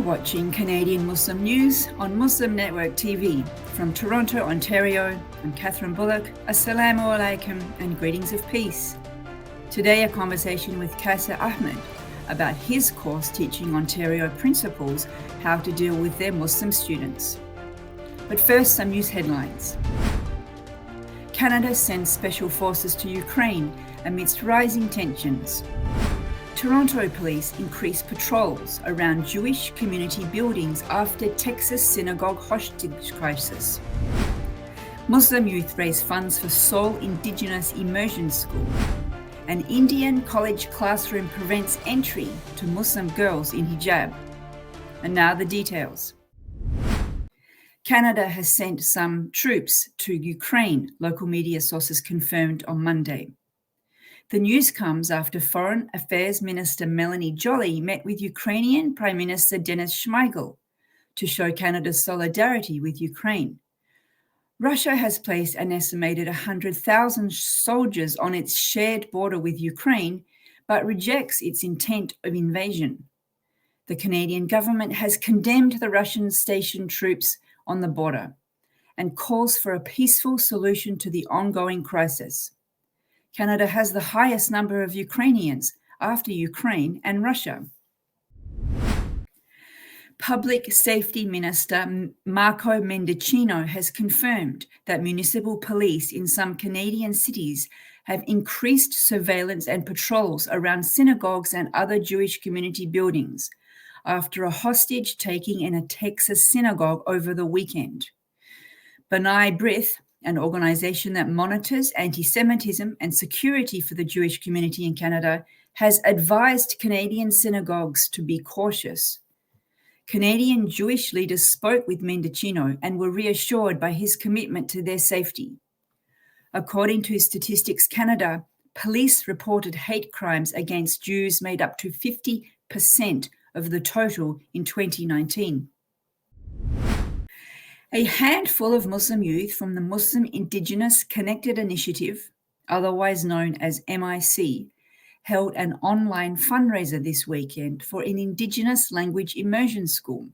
watching Canadian Muslim News on Muslim Network TV. From Toronto, Ontario, I'm Catherine Bullock. Assalamu alaikum and greetings of peace. Today, a conversation with Qaiser Ahmad about his course teaching Ontario principals how to deal with their Muslim students. But first, some news headlines. Canada sends special forces to Ukraine amidst rising tensions. Toronto police increase patrols around Jewish community buildings after Texas synagogue hostage crisis. Muslim youth raise funds for Seoul Indigenous Immersion school. An Indian college classroom prevents entry to Muslim girls in hijab. And now the details. Canada has sent some troops to Ukraine, local media sources confirmed on Monday. The news comes after Foreign Affairs Minister Melanie Joly met with Ukrainian Prime Minister Denis Shmyhal to show Canada's solidarity with Ukraine. Russia has placed an estimated 100,000 soldiers on its shared border with Ukraine, but rejects its intent of invasion. The Canadian government has condemned the Russian stationed troops on the border and calls for a peaceful solution to the ongoing crisis. Canada has the highest number of Ukrainians after Ukraine and Russia. Public Safety Minister Marco Mendicino has confirmed that municipal police in some Canadian cities have increased surveillance and patrols around synagogues and other Jewish community buildings after a hostage taking in a Texas synagogue over the weekend. B'nai B'rith, an organization that monitors anti-Semitism and security for the Jewish community in Canada, has advised Canadian synagogues to be cautious. Canadian Jewish leaders spoke with Mendicino and were reassured by his commitment to their safety. According to Statistics Canada, police reported hate crimes against Jews made up to 50% of the total in 2019. A handful of Muslim youth from the Muslim Indigenous Connected Initiative, otherwise known as MIC, held an online fundraiser this weekend for an Indigenous language immersion school.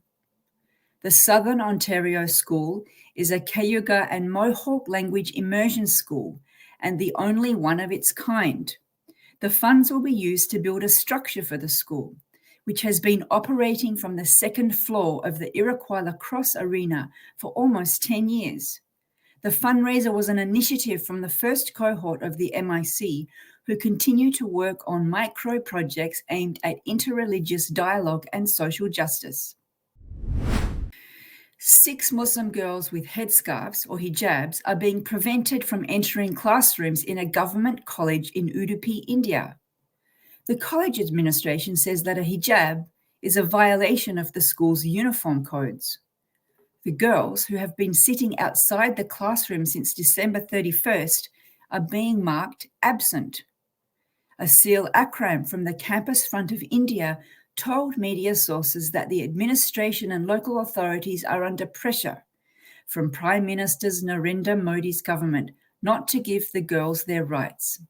The Southern Ontario School is a Cayuga and Mohawk language immersion school and the only one of its kind. The funds will be used to build a structure for the school, which has been operating from the second floor of the Iroquois Lacrosse Arena for almost 10 years. The fundraiser was an initiative from the first cohort of the MIC, who continue to work on micro projects aimed at interreligious dialogue and social justice. 6 Muslim girls with headscarves or hijabs are being prevented from entering classrooms in a government college in Udupi, India. The college administration says that a hijab is a violation of the school's uniform codes. The girls, who have been sitting outside the classroom since December 31st, are being marked absent. Asil Akram from the Campus Front of India told media sources that the administration and local authorities are under pressure from Prime Minister Narendra Modi's government not to give the girls their rights.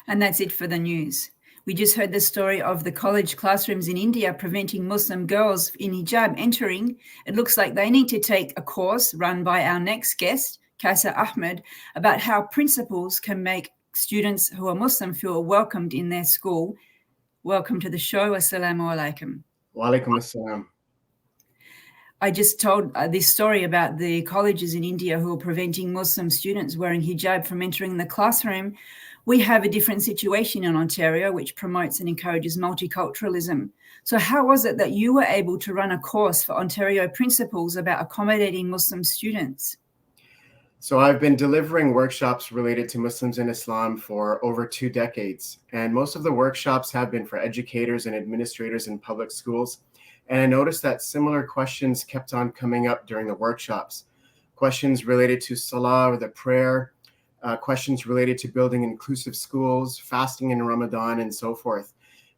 And that's it for the news. We just heard the story of the college classrooms in India preventing Muslim girls in hijab entering. It looks like they need to take a course run by our next guest, Qaiser Ahmad, about how principals can make students who are Muslim feel welcomed in their school. Welcome to the show. Assalamu alaikum. Wa alaikum assalam. I just told this story about the colleges in India who are preventing Muslim students wearing hijab from entering the classroom. We have a different situation in Ontario, which promotes and encourages multiculturalism. So how was it that you were able to run a course for Ontario principals about accommodating Muslim students? So I've been delivering workshops related to Muslims and Islam for over 2 decades. And most of the workshops have been for educators and administrators in public schools. And I noticed that similar questions kept on coming up during the workshops. Questions related to Salah or the prayer, questions related to building inclusive schools, fasting in Ramadan, and so forth.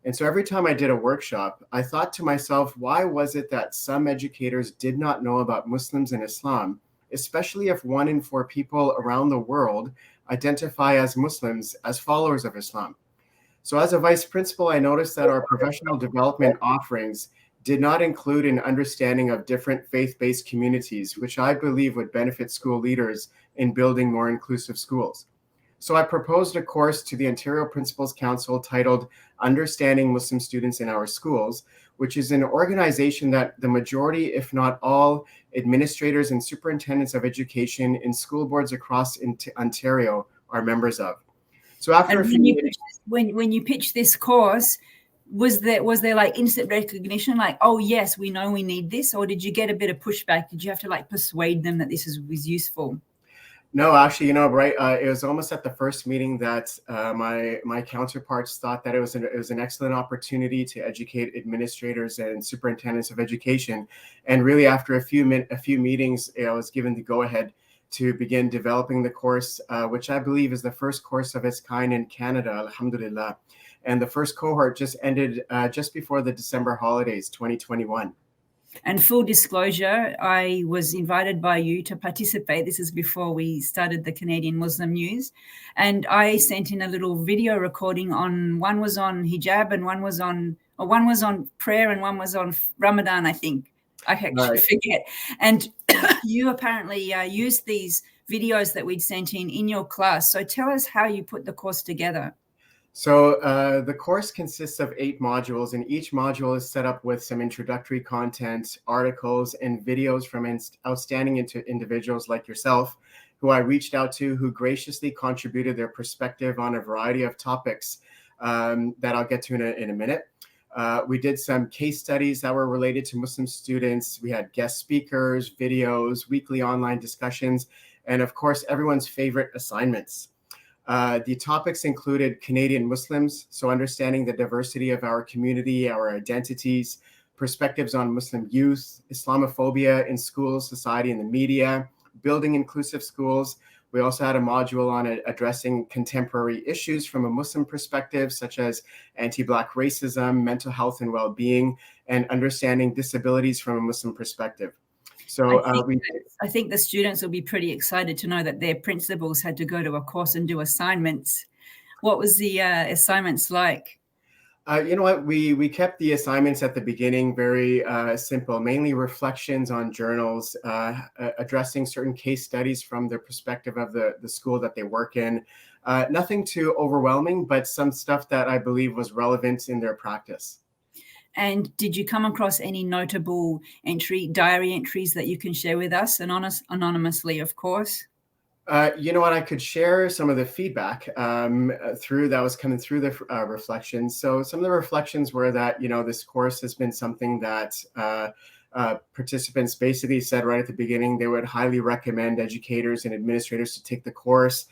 And so every time I did a workshop, I thought to myself, why was it that some educators did not know about Muslims and Islam, especially if 1 in 4 people around the world identify as Muslims, as followers of Islam? So as a vice principal, I noticed that our professional development offerings did not include an understanding of different faith-based communities, which I believe would benefit school leaders in building more inclusive schools. So I proposed a course to the Ontario Principals Council titled Understanding Muslim Students in Our Schools, which is an organization that the majority, if not all, administrators and superintendents of education in school boards across Ontario are members of. So after And when you pitched this course, was there like instant recognition, like, oh yes, we know we need this, or did you get a bit of pushback? Did you have to like persuade them that this was useful? No, actually, right. It was almost at the first meeting that my counterparts thought that it was an excellent opportunity to educate administrators and superintendents of education, and really after a few meetings, I was given the go ahead to begin developing the course, which I believe is the first course of its kind in Canada, alhamdulillah. And the first cohort just ended just before the December holidays, 2021. And full disclosure, I was invited by you to participate. This is before we started the Canadian Muslim News. And I sent in a little video recording one was on hijab and one was on prayer and one was on Ramadan, I think. I actually forget. And you apparently used these videos that we'd sent in your class. So tell us how you put the course together. So the course consists of 8 modules, and each module is set up with some introductory content, articles, and videos from outstanding individuals like yourself, who I reached out to, who graciously contributed their perspective on a variety of topics that I'll get to in a minute. We did some case studies that were related to Muslim students. We had guest speakers, videos, weekly online discussions, and of course, everyone's favorite assignments. The topics included Canadian Muslims, so understanding the diversity of our community, our identities, perspectives on Muslim youth, Islamophobia in schools, society, and the media, building inclusive schools. We also had a module on addressing contemporary issues from a Muslim perspective, such as anti-Black racism, mental health and well-being, and understanding disabilities from a Muslim perspective. So I think the students will be pretty excited to know that their principals had to go to a course and do assignments. What was the assignments like? You know what? We kept the assignments at the beginning very simple, mainly reflections on journals, addressing certain case studies from the perspective of the school that they work in. Nothing too overwhelming, but some stuff that I believe was relevant in their practice. And did you come across any notable diary entries that you can share with us, anonymously, of course? You know what? I could share some of the feedback that was coming through the reflections. So some of the reflections were that, this course has been something that participants basically said right at the beginning they would highly recommend educators and administrators to take the course.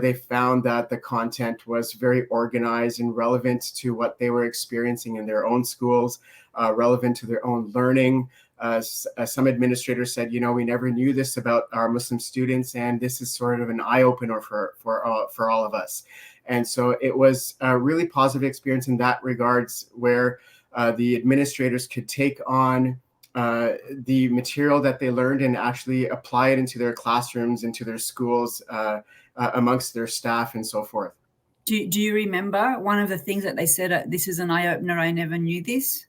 They found that the content was very organized and relevant to what they were experiencing in their own schools, relevant to their own learning. Some administrators said, we never knew this about our Muslim students, and this is sort of an eye-opener for all of us. And so it was a really positive experience in that regards, where the administrators could take on the material that they learned and actually apply it into their classrooms, into their schools, amongst their staff and so forth. Do you remember one of the things that they said, this is an eye-opener, I never knew this?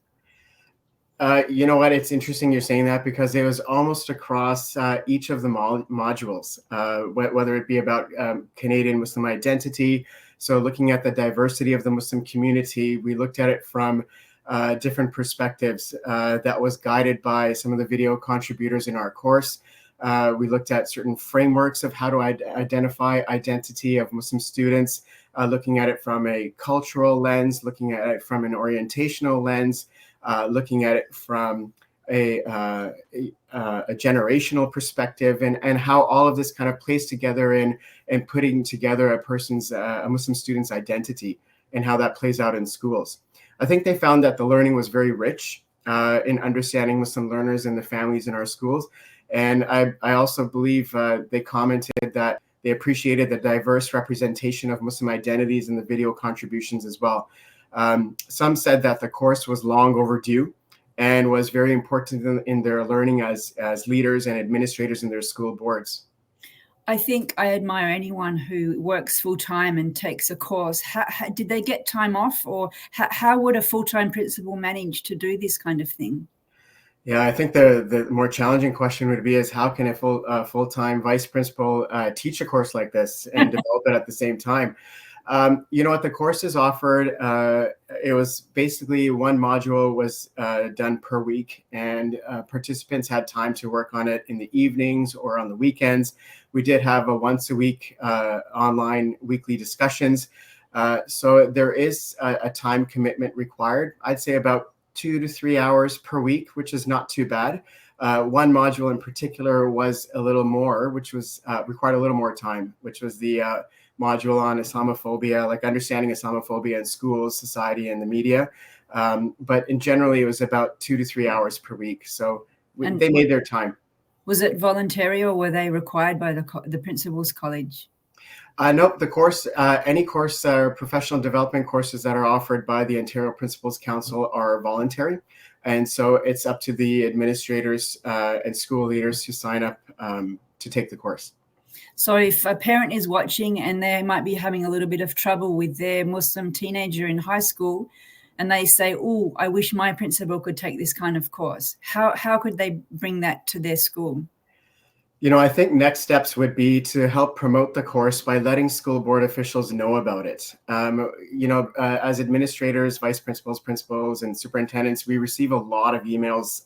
You know what? It's interesting you're saying that, because it was almost across each of the modules, whether it be about Canadian Muslim identity. So looking at the diversity of the Muslim community, we looked at it from different perspectives that was guided by some of the video contributors in our course. We looked at certain frameworks of how to identify identity of Muslim students, looking at it from a cultural lens, looking at it from an orientational lens, looking at it from a generational perspective, and how all of this kind of plays together in putting together a Muslim student's identity and how that plays out in schools. I think they found that the learning was very rich in understanding Muslim learners and the families in our schools. And I also believe they commented that they appreciated the diverse representation of Muslim identities in the video contributions as well. Some said that the course was long overdue and was very important in their learning as leaders and administrators in their school boards. I think I admire anyone who works full-time and takes a course. Did they get time off, or how would a full-time principal manage to do this kind of thing? Yeah, I think the more challenging question would be is how can a full-time vice principal teach a course like this and develop it at the same time? You know what, the course is offered. It was basically one module was done per week, and participants had time to work on it in the evenings or on the weekends. We did have a once a week online weekly discussions. So there is a time commitment required. I'd say about 2 to 3 hours per week, which is not too bad. One module in particular was a little more, which was required a little more time, which was the module on Islamophobia, like understanding Islamophobia in schools, society, and the media. But in generally, it was about 2 to 3 hours per week. So they made their time. Was it voluntary, or were they required by the Principals College? Nope, the course, any course or professional development courses that are offered by the Ontario Principals Council are voluntary. And so it's up to the administrators and school leaders to sign up to take the course. So if a parent is watching and they might be having a little bit of trouble with their Muslim teenager in high school, and they say, oh, I wish my principal could take this kind of course, how could they bring that to their school? You know, I think next steps would be to help promote the course by letting school board officials know about it. You know, as administrators, vice principals, principals, and superintendents, we receive a lot of emails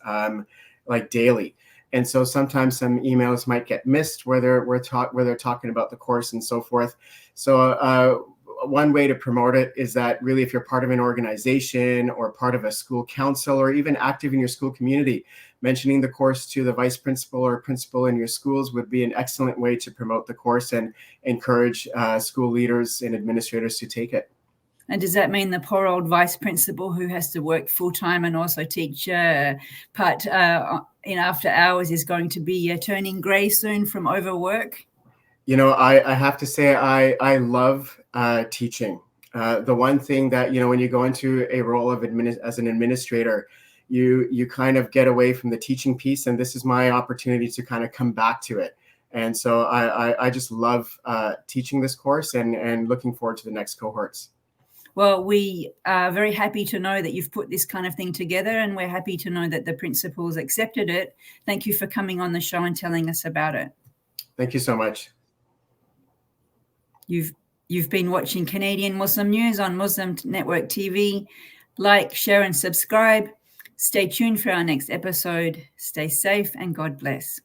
like daily. And so sometimes some emails might get missed where they're talking about the course and so forth. So one way to promote it is that really if you're part of an organization or part of a school council or even active in your school community, mentioning the course to the vice principal or principal in your schools would be an excellent way to promote the course and encourage school leaders and administrators to take it. And does that mean the poor old vice principal who has to work full-time and also teach part in after hours is going to be turning grey soon from overwork? You know, I have to say I love teaching. The one thing that, you know, when you go into a role of as an administrator, you kind of get away from the teaching piece, and this is my opportunity to kind of come back to it. And so I just love teaching this course and looking forward to the next cohorts. Well, we are very happy to know that you've put this kind of thing together, and we're happy to know that the principals accepted it. Thank you for coming on the show and telling us about it. Thank you so much. You've been watching Canadian Muslim News on Muslim Network TV. Like, share, and subscribe. Stay tuned for our next episode. Stay safe and God bless.